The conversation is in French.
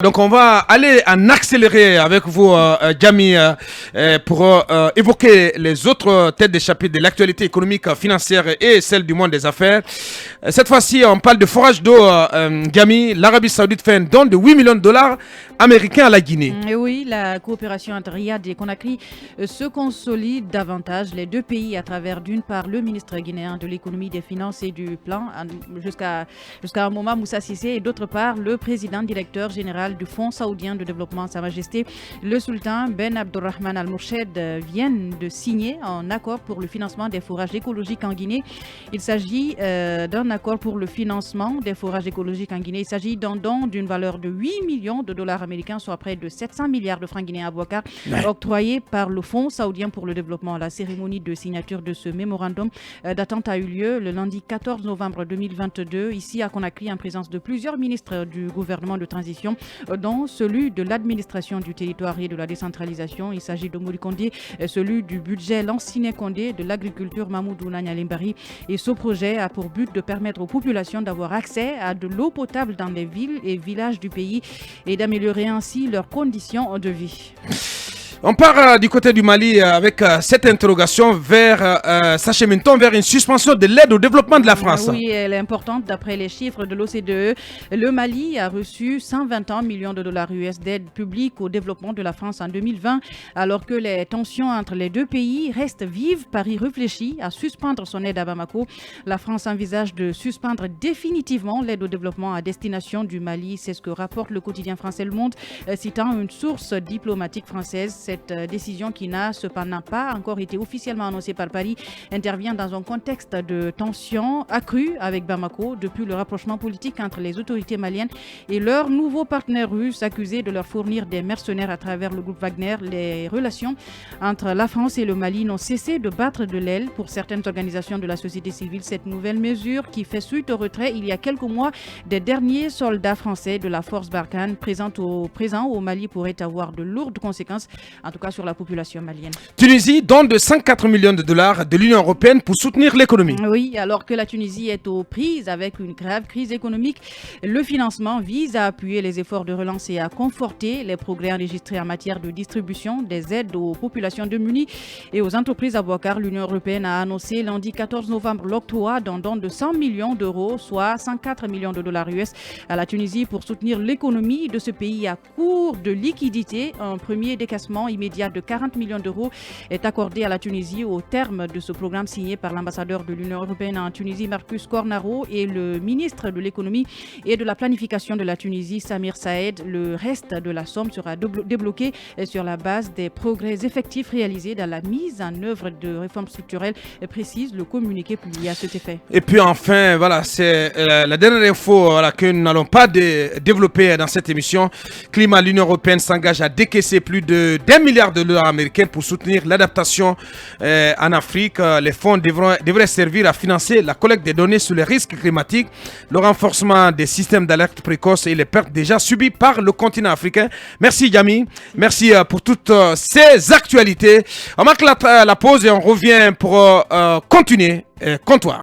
Donc on va aller en accéléré avec vous, Jamy, pour évoquer les autres têtes de chapitre de l'actualité économique, financière et celle du monde des affaires. Cette fois-ci, on parle de forage d'eau, Jamy. L'Arabie Saoudite fait un don de 8 millions de dollars américains à la Guinée. Et oui, la coopération entre Riyad et Conakry se consolide davantage. Les deux pays, à travers d'une part le ministre guinéen de l'économie, des finances et du plan, jusqu'à un moment Moussa Cissé, et d'autre part le président directeur général du Fonds saoudien de développement, Sa Majesté le Sultan Ben Abdulrahman Al-Mourched, viennent de signer un accord pour le financement des forages écologiques en Guinée. Il s'agit d'un accord pour le financement des forages écologiques en Guinée. Il s'agit d'un don d'une valeur de 8 millions de dollars américains, soit près de 700 milliards de francs guinéens à Bouakar, octroyé par le Fonds saoudien pour le développement. La cérémonie de signature de ce mémorandum d'attente a eu lieu le lundi 14 novembre 2022, ici à Conakry, en présence de plusieurs ministres du gouvernement de transition, dont celui de l'administration du territoire et de la décentralisation. Il s'agit de Mori Kondé, celui du budget Lanciné Kondé, de l'agriculture Mamoudou Nanyalimbari. Et ce projet a pour but de permettre aux populations d'avoir accès à de l'eau potable dans les villes et villages du pays et d'améliorer ainsi leurs conditions de vie. On part du côté du Mali avec cette interrogation s'achemine-t-on vers une suspension de l'aide au développement de la France? Oui, elle est importante. D'après les chiffres de l'OCDE, le Mali a reçu 121 millions de dollars US d'aide publique au développement de la France en 2020. Alors que les tensions entre les deux pays restent vives, Paris réfléchit à suspendre son aide à Bamako. La France envisage de suspendre définitivement l'aide au développement à destination du Mali. C'est ce que rapporte le quotidien français Le Monde, citant une source diplomatique française. Cette décision, qui n'a cependant pas encore été officiellement annoncée par Paris, intervient dans un contexte de tension accrue avec Bamako depuis le rapprochement politique entre les autorités maliennes et leurs nouveaux partenaires russes accusés de leur fournir des mercenaires à travers le groupe Wagner. Les relations entre la France et le Mali n'ont cessé de battre de l'aile pour certaines organisations de la société civile. Cette nouvelle mesure, qui fait suite au retrait il y a quelques mois des derniers soldats français de la force Barkhane présents au Mali, pourrait avoir de lourdes conséquences, en tout cas sur la population malienne. Tunisie donne de 104 millions de dollars de l'Union européenne pour soutenir l'économie. Oui, alors que la Tunisie est aux prises avec une grave crise économique, le financement vise à appuyer les efforts de relance et à conforter les progrès enregistrés en matière de distribution des aides aux populations démunies et aux entreprises à Bouakar. L'Union européenne a annoncé lundi 14 novembre l'octroi d'un don de 100 millions d'euros, soit 104 millions de dollars US, à la Tunisie pour soutenir l'économie de ce pays à court de liquidités. Un premier décaissement immédiat de 40 millions d'euros est accordé à la Tunisie au terme de ce programme signé par l'ambassadeur de l'Union européenne en Tunisie, Marcus Cornaro, et le ministre de l'économie et de la planification de la Tunisie, Samir Saed. Le reste de la somme sera débloqué sur la base des progrès effectifs réalisés dans la mise en œuvre de réformes structurelles, précise le communiqué publié à cet effet. Et puis enfin, voilà, c'est la dernière info que nous n'allons pas développer dans cette émission. Climat, l'Union européenne s'engage à décaisser plus de d'1 milliard de dollars américains pour soutenir l'adaptation en Afrique. Les fonds devraient servir à financer la collecte des données sur les risques climatiques, le renforcement des systèmes d'alerte précoce et les pertes déjà subies par le continent africain. Merci Jamy, merci pour toutes ces actualités. On marque la pause et on revient pour continuer. Comptoir.